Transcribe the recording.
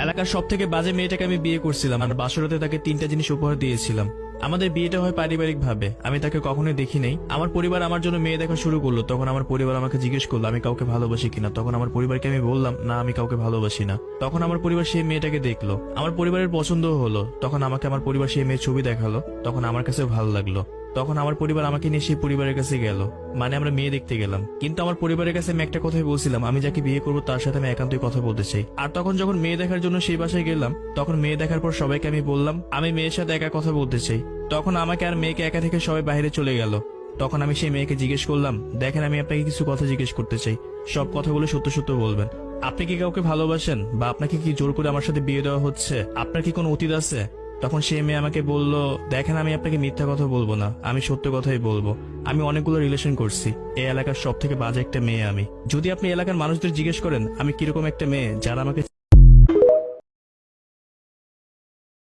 এলাকার সব থেকে বাজে মেয়েটাকে আমি বিয়ে করছিলাম আর বাসরাতে তাকে 3টা জিনিস উপহার দিয়েছিলাম। আমাদের বিয়েটা হয় পারিবারিক ভাবে, আমি তাকে কখনোই দেখি নাই। আমার পরিবার আমার জন্য মেয়ে দেখা শুরু করলো, তখন আমার পরিবার আমাকে জিজ্ঞেস করলো আমি কাউকে ভালোবাসি কিনা। তখন আমার পরিবারকে আমি বললাম না, আমি কাউকে ভালোবাসি না। তখন আমার পরিবার সেই মেয়েটাকে দেখলো, আমার পরিবারের পছন্দ হলো। তখন আমাকে আমার পরিবার সেই মেয়ের ছবি দেখালো, তখন আমার কাছে ভালো লাগলো। তখন আমার পরিবার আমাকে নিয়ে সেই পরিবারের কাছে গেল, মানে আমরা মেয়ে দেখতে গেলাম। কিন্তু আমার পরিবারের কাছে আমি একটা কথাই বলছিলাম, আমি যাকে বিয়ে করবো তার সাথে আমি একান্তই কথা বলতে চাই। আর তখন যখন মেয়ে দেখার জন্য সেই বাসায় গেলাম, তখন মেয়ে দেখার পর সবাইকে আমি বললাম আমি মেয়ের সাথে একা কথা বলতে চাই। তখন আমাকে আর মেয়েকে একা থেকে সবাই বাইরে চলে গেল। তখন আমি সেই মেয়েকে জিজ্ঞেস করলাম, দেখেন আমি আপনাকে কিছু কথা জিজ্ঞেস করতে চাই, সব কথাগুলো সত্য সত্য বলবেন। আপনি কি কাউকে ভালোবাসেন, বা আপনাকে কি জোর করে আমার সাথে বিয়ে দেওয়া হচ্ছে? আপনার কি কোনো অতীত আছে? তখন সেই মেয়ে আমাকে বলল, দেখেন আমি আপনাকে মিথ্যা কথা বলবো না, আমি সত্য কথাই বলবো। আমি অনেকগুলো রিলেশন করছি, এই এলাকার সব থেকে বাজে একটা মেয়ে আমি। যদি আপনি এলাকার মানুষদের জিজ্ঞেস করেন আমি কিরকম একটা মেয়ে, যারা আমাকে